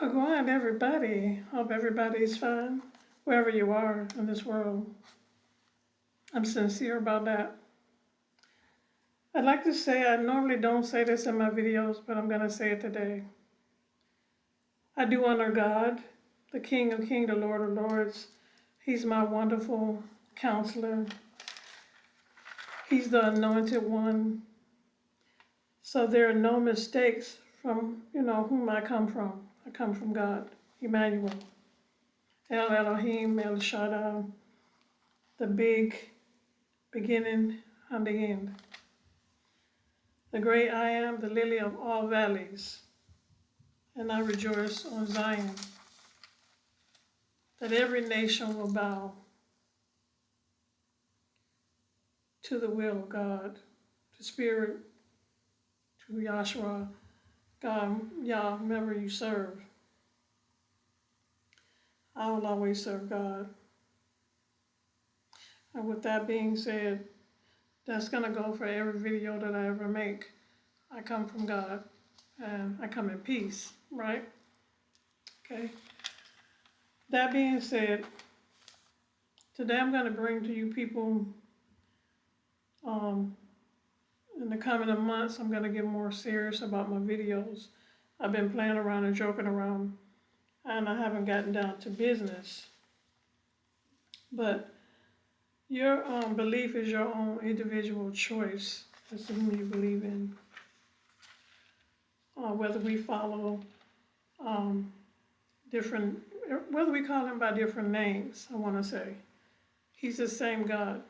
Good morning, everybody. Hope everybody's fine, wherever you are in this world. I'm sincere about that. I'd like to say I normally don't say this in my videos, but I'm going to say it today. I do honor God, the King of Kings, the Lord of Lords. He's my wonderful counselor. He's the anointed one. So there are no mistakes from, whom I come from. I come from God, Emmanuel, El Elohim, El Shaddai, the big beginning and the end. The great I am, the lily of all valleys, and I rejoice on Zion, that every nation will bow to the will of God, to Spirit, to Yahshua, God, Yah, whomever you serve. I will always serve God. And with that being said, that's going to go for every video that I ever make. I come from God, and I come in peace, right? Okay. That being said, today I'm going to bring to you people, in the coming months, I'm going to get more serious about my videos. I've been playing around and joking around, and I haven't gotten down to business. But your belief is your own individual choice as to whom you believe in. Whether we follow different, whether we call him by different names, I want to say. He's the same God,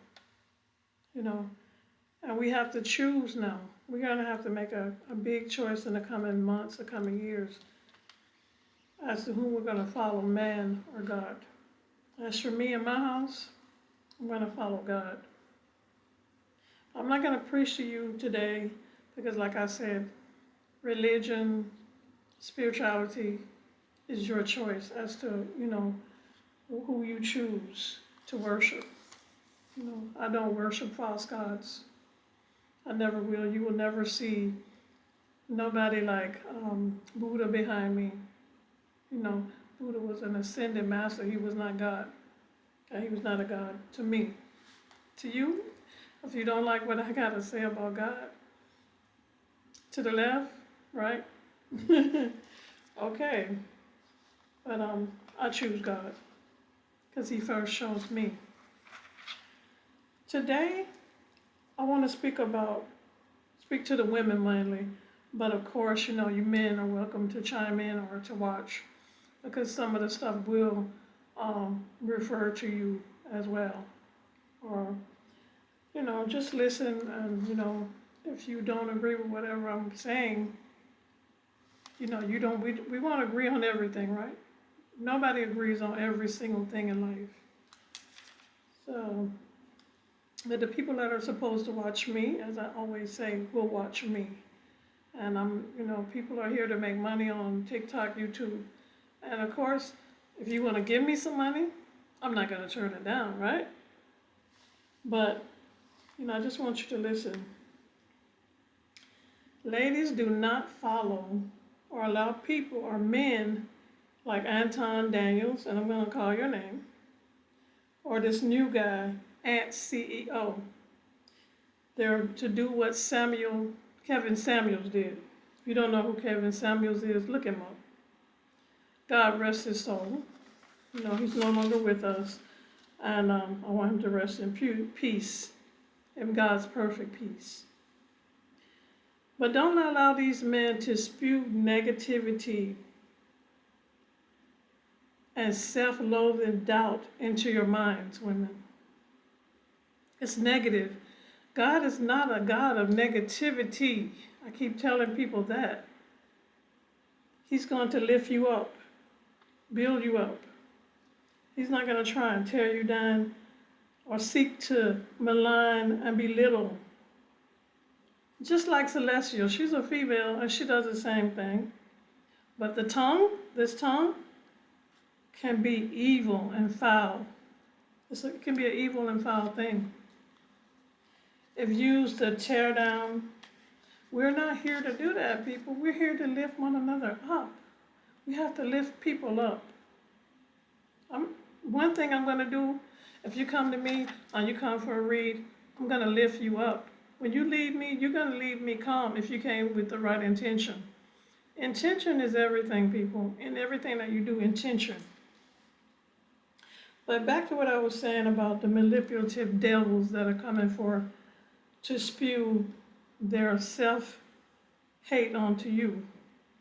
and we have to choose now. We're going to have to make a big choice in the coming months, the coming years, as to whom we're going to follow, man or God. As for me and my house, I'm going to follow God. I'm not going to preach to you today because, like I said, religion, spirituality is your choice as to, who you choose to worship. I don't worship false gods. I never will. You will never see nobody like Buddha behind me. Buddha was an ascended master. He was not God. Okay? He was not a God to me. To you, if you don't like what I got to say about God, to the left, right? Okay. But I choose God because he first chose me. Today, I want to speak to the women mainly, but of course, you men are welcome to chime in or to watch because some of the stuff will refer to you as well. Or, just listen and, if you don't agree with whatever I'm saying, we want to agree on everything, right? Nobody agrees on every single thing in life. So, but the people that are supposed to watch me, as I always say, will watch me. And people are here to make money on TikTok, YouTube. And of course, if you want to give me some money, I'm not going to turn it down, right? But, I just want you to listen. Ladies, do not follow or allow people or men like Aton Daniels, and I'm going to call your name, or this new guy, Ant CEO. They're to do what Kevin Samuels did. If you don't know who Kevin Samuels is, look him up. God rest his soul. He's no longer with us. And I want him to rest in peace, in God's perfect peace. But don't allow these men to spew negativity and self-loathing doubt into your minds, women. It's negative. God is not a God of negativity. I keep telling people that. He's going to lift you up, build you up. He's not going to try and tear you down or seek to malign and belittle. Just like Celestial, she's a female and she does the same thing. But this tongue, can be evil and foul. It can be an evil and foul thing. If used to tear down, we're not here to do that, people. We're here to lift one another up. You have to lift people up. I'm, One thing I'm going to do, if you come to me and you come for a read, I'm going to lift you up. When you leave me, you're going to leave me calm if you came with the right intention. Intention is everything, people. In everything that you do, intention. But back to what I was saying about the manipulative devils that are coming for to spew their self-hate onto you.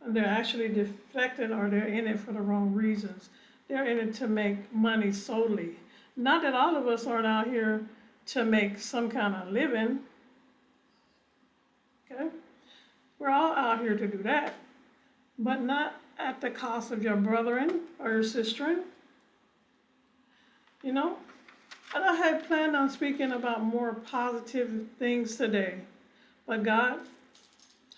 And they're actually defected or they're in it for the wrong reasons. They're in it to make money solely. Not that all of us aren't out here to make some kind of living, okay? We're all out here to do that, but not at the cost of your brethren or your sister, you know? And I had planned on speaking about more positive things today, but God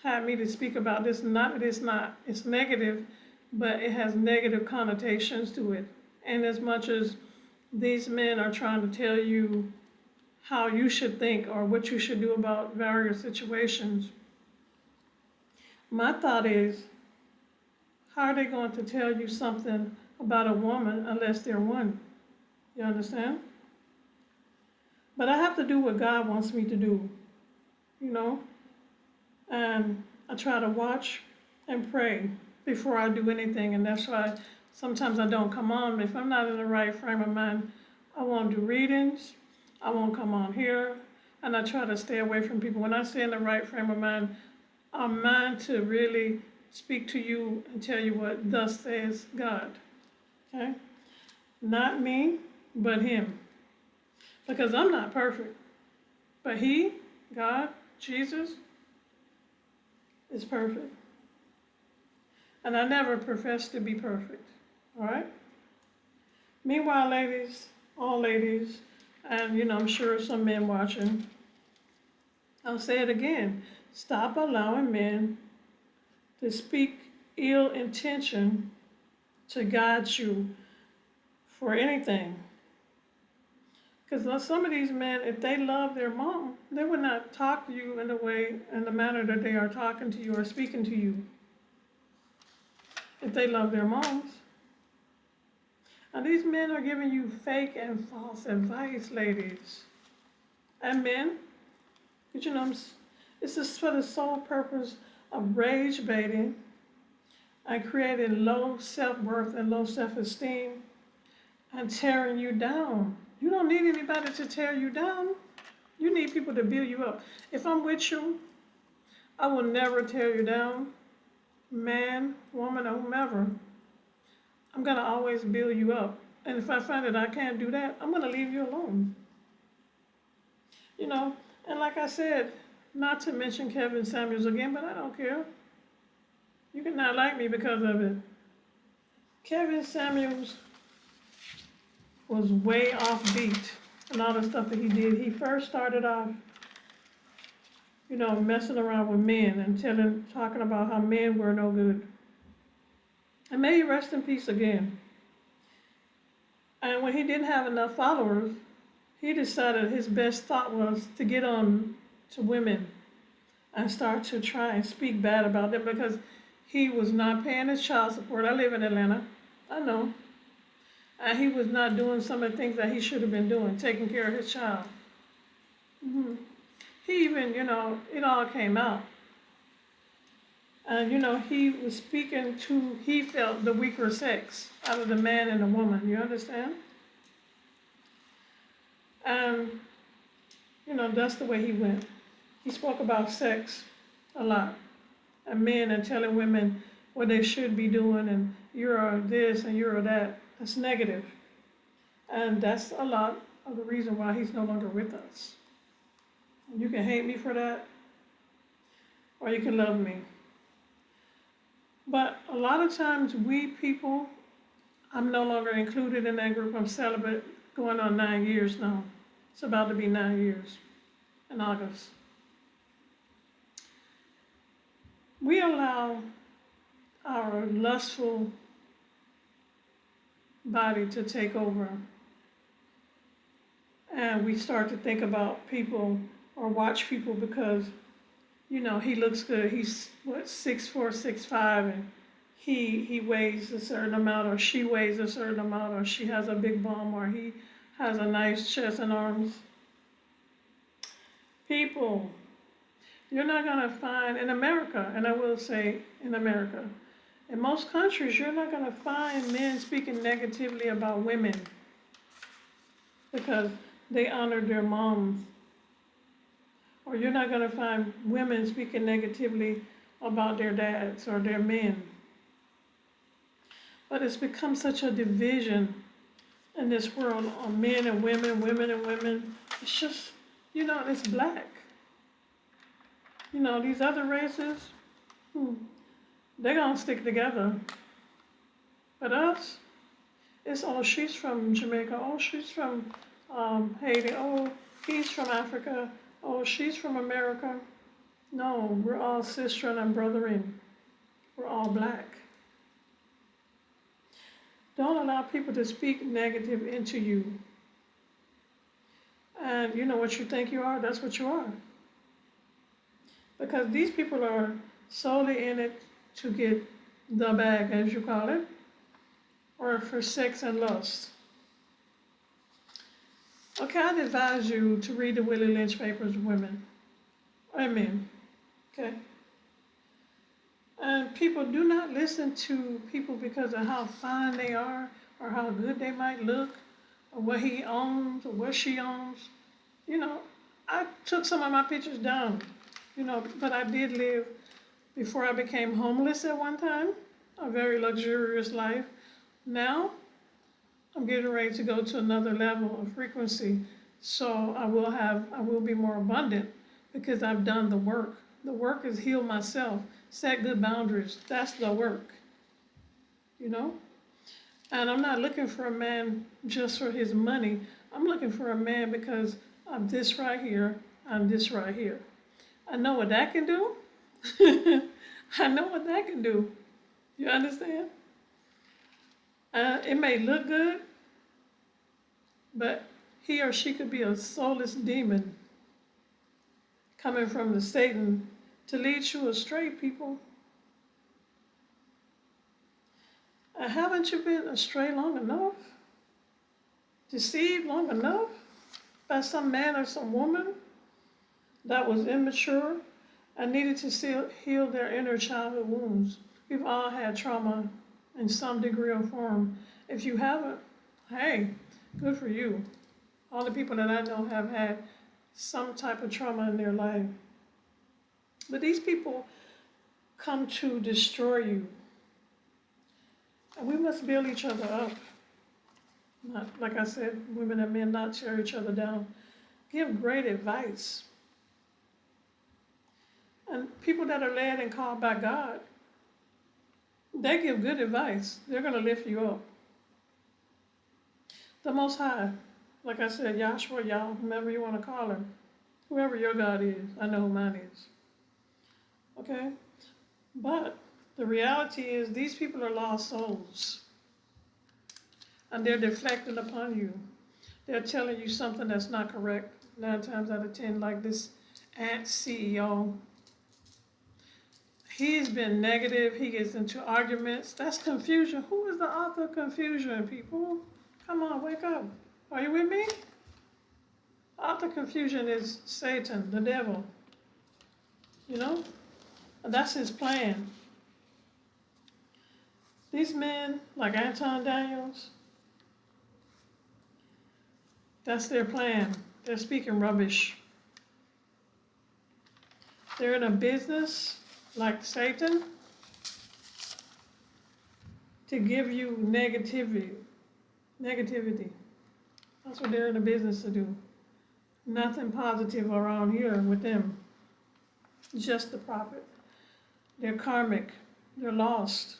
had me to speak about this. Not that it's negative, but it has negative connotations to it. And as much as these men are trying to tell you how you should think or what you should do about various situations, my thought is, how are they going to tell you something about a woman unless they're one? You understand? But I have to do what God wants me to do, you know? And I try to watch and pray before I do anything, and that's why sometimes I don't come on. If I'm not in the right frame of mind, I won't do readings, I won't come on here, and I try to stay away from people. When I say in the right frame of mind, I'm meant to really speak to you and tell you what thus says God, okay? Not me, but Him. Because I'm not perfect, but He, God, Jesus, is perfect. And I never profess to be perfect, all right? Meanwhile, ladies, all ladies, and I'm sure some men watching, I'll say it again, stop allowing men to speak ill intention to guide you for anything. Because some of these men, if they love their mom, they would not talk to you in the manner that they are talking to you or speaking to you. If they love their moms. And these men are giving you fake and false advice, ladies. And men, but it's just for the sole purpose of rage baiting and creating low self-worth and low self-esteem and tearing you down. You don't need anybody to tear you down. You need people to build you up. If I'm with you, I will never tear you down. Man, woman, or whomever. I'm going to always build you up. And if I find that I can't do that, I'm going to leave you alone. And like I said, not to mention Kevin Samuels again, but I don't care. You can not like me because of it. Kevin Samuels was way offbeat and all the stuff that he did. He first started off, messing around with men and talking about how men were no good. And may he rest in peace again. And when he didn't have enough followers, he decided his best thought was to get on to women and start to try and speak bad about them because he was not paying his child support. I live in Atlanta. I know. And he was not doing some of the things that he should have been doing, taking care of his child. He even, it all came out. And, he was speaking to, he felt the weaker sex out of the man and the woman, you understand? And, that's the way he went. He spoke about sex a lot. And men and telling women what they should be doing and you're this and you're that. That's negative. And that's a lot of the reason why he's no longer with us. And you can hate me for that, or you can love me. But a lot of times we people, I'm no longer included in that group. I'm celibate going on 9 years now. It's about to be 9 years in August. We allow our lustful body to take over. And we start to think about people or watch people because, he looks good. He's 6'4", 6'5", and he weighs a certain amount, or she weighs a certain amount, or she has a big bum, or he has a nice chest and arms. People, you're not gonna find in America, and I will say in America, in most countries, you're not gonna find men speaking negatively about women because they honor their moms. Or you're not gonna find women speaking negatively about their dads or their men. But it's become such a division in this world on men and women, women and women. It's just, it's black. These other races, they're gonna stick together. But us, it's, oh, she's from Jamaica, oh, she's from Haiti, oh, he's from Africa, oh, she's from America. No, we're all sistren and brethren. We're all black. Don't allow people to speak negative into you. And what you think you are, that's what you are. Because these people are solely in it to get the bag, as you call it, or for sex and lust. Okay, I'd advise you to read the Willie Lynch papers, women and men. Okay? And people, do not listen to people because of how fine they are, or how good they might look, or what he owns, or what she owns. I took some of my pictures down, but I did live, before I became homeless at one time, a very luxurious life. Now, I'm getting ready to go to another level of frequency, so I will be more abundant because I've done the work. The work is heal myself, set good boundaries. That's the work, And I'm not looking for a man just for his money. I'm looking for a man because I'm this right here, I'm this right here. I know what that can do. I know what that can do. You understand? It may look good, but he or she could be a soulless demon coming from the Satan to lead you astray, people. Haven't you been astray long enough? Deceived long enough by some man or some woman that was immature and needed to heal their inner childhood wounds? We've all had trauma in some degree or form. If you haven't, hey, good for you. All the people that I know have had some type of trauma in their life. But these people come to destroy you. And we must build each other up. Not, like I said, women and men, not tear each other down. Give great advice. And people that are led and called by God, they give good advice. They're going to lift you up. The Most High, like I said, Yahshua, Yah, whomever you want to call him, whoever your God is, I know who mine is. Okay? But the reality is these people are lost souls. And they're deflecting upon you. They're telling you something that's not correct. 9 times out of 10, like this Ant CEO. He's been negative. He gets into arguments. That's confusion. Who is the author of confusion, people? Come on, wake up. Are you with me? Author of confusion is Satan, the devil. And that's his plan. These men, like Aton Daniels, that's their plan. They're speaking rubbish. They're in a business, like Satan, to give you negativity. That's what they're in the business to do. Nothing positive around here with them. Just the profit. They're karmic. They're lost.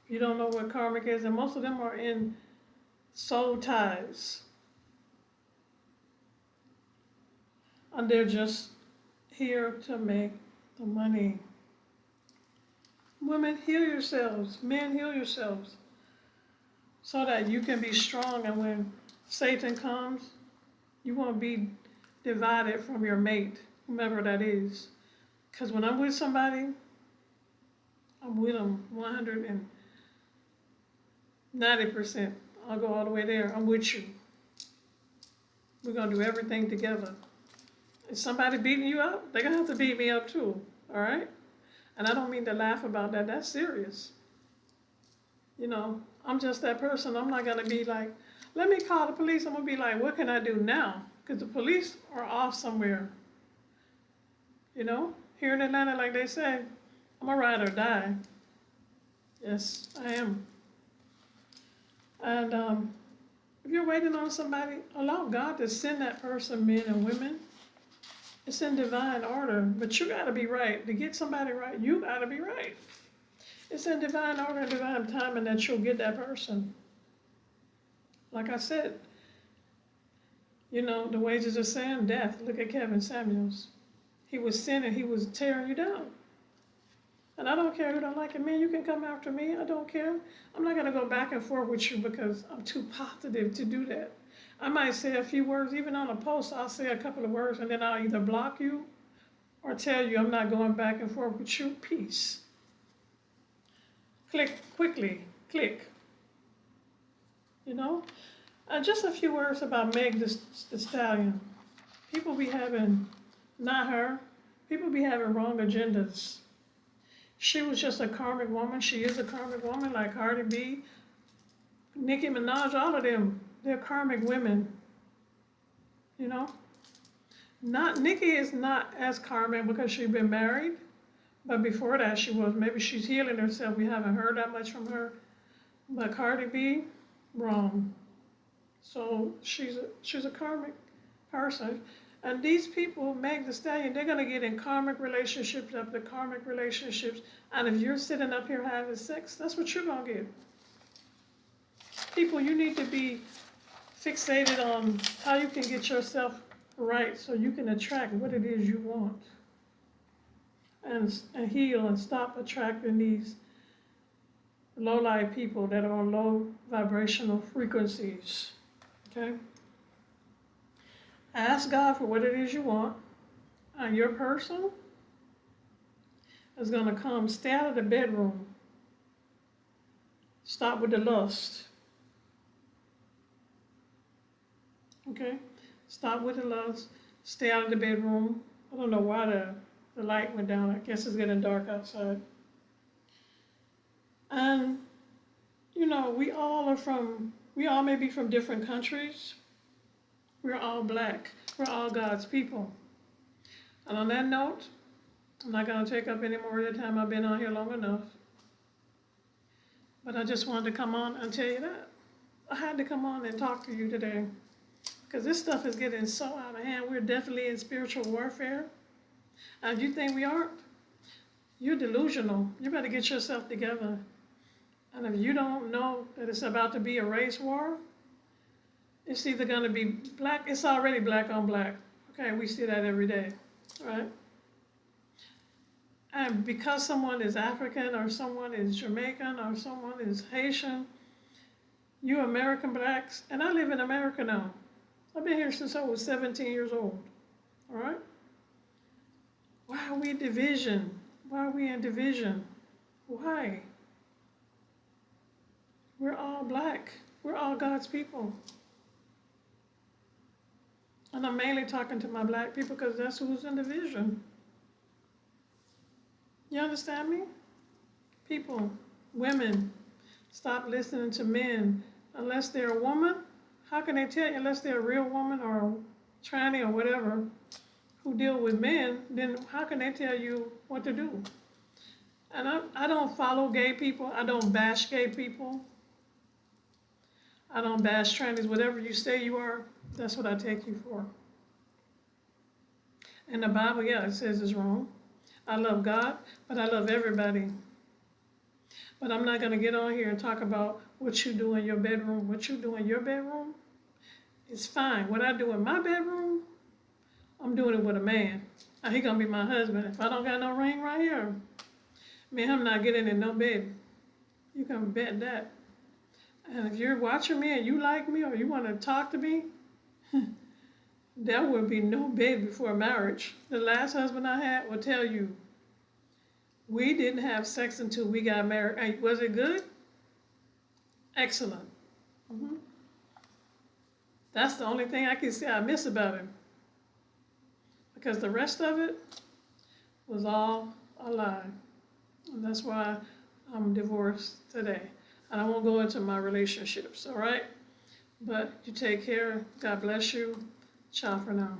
You don't know what karmic is, and most of them are in soul ties. And they're just here to make the money. Women, heal yourselves. Men, heal yourselves. So that you can be strong, and when Satan comes, you won't be divided from your mate, whomever that is. Because when I'm with somebody, I'm with them 90%. I'll go all the way there. I'm with you. We're gonna do everything together. If somebody beating you up, they're gonna have to beat me up too. All right? And I don't mean to laugh about that. That's serious. You know, I'm just that person. I'm not gonna be like, let me call the police. I'm gonna be like, what can I do now? Because the police are off somewhere. You know, here in Atlanta, like they say, I'm a ride or die. Yes, I am. And if you're waiting on somebody, allow God to send that person, men and women. It's in divine order, but you gotta be right. To get somebody right, you gotta be right. It's in divine order and divine timing that you'll get that person. Like I said, you know, the wages of sin, death. Look at Kevin Samuels. He was sinning, he was tearing you down. And I don't care who don't like it. Man, you can come after me. I don't care. I'm not going to go back and forth with you because I'm too positive to do that. I might say a few words, even on a post, I'll say a couple of words, and then I'll either block you or tell you I'm not going back and forth with you. Peace. Click quickly. Click. You know? Just a few words about Meg the Stallion. People be having, not her, people be having wrong agendas. She was just a karmic woman. She is a karmic woman, like Cardi B, Nicki Minaj, all of them. They're karmic women, you know? Nicki is not as karmic because she's been married, but before that she was. Maybe she's healing herself. We haven't heard that much from her. But Cardi B, wrong. So she's a karmic person. And these people, Meg the Stallion, they're gonna get in karmic relationships after karmic relationships. And if you're sitting up here having sex, that's what you're gonna get. People, you need to be fixated on how you can get yourself right so you can attract what it is you want. And heal and stop attracting these low-life people that are on low vibrational frequencies, okay? Ask God for what it is you want, and your person is going to come. Stay out of the bedroom. Stop with the lust. Okay? Stop with the lust. Stay out of the bedroom. I don't know why the light went down. I guess it's getting dark outside. And, you know, we all may be from different countries. We're all black. We're all God's people. And on that note, I'm not going to take up any more of your time. I've been on here long enough. But I just wanted to come on and tell you that. I had to come on and talk to you today. Because this stuff is getting so out of hand. We're definitely in spiritual warfare. And if you think we aren't, you're delusional. You better get yourself together. And if you don't know that it's about to be a race war, it's either going to be black, it's already black on black. Okay, we see that every day, right? And because someone is African or someone is Jamaican or someone is Haitian, you American blacks, and I live in America now. I've been here since I was 17 years old, all right? Why are we division? Why are we in division? Why? We're all black. We're all God's people. And I'm mainly talking to my black people because that's who's in the vision. You understand me? People, women, stop listening to men. Unless they're a woman, how can they tell you, unless they're a real woman or a tranny or whatever, who deal with men, then how can they tell you what to do? And I don't follow gay people. I don't bash gay people. I don't bash trannies. Whatever you say you are, that's what I take you for. In the Bible, yeah, it says it's wrong. I love God, but I love everybody. But I'm not going to get on here and talk about what you do in your bedroom. What you do in your bedroom is fine. What I do in my bedroom, I'm doing it with a man. Now, he going to be my husband. If I don't got no ring right here, me and him not getting in no bed. You can bet that. And if you're watching me and you like me or you want to talk to me, there will be no bed before marriage. The last husband I had will tell you, we didn't have sex until we got married. Was it good? Excellent. Hmm. That's the only thing I can say I miss about him, because the rest of it was all a lie. And that's why I'm divorced today. And I won't go into my relationships, all right? But you take care. God bless you. Ciao for now.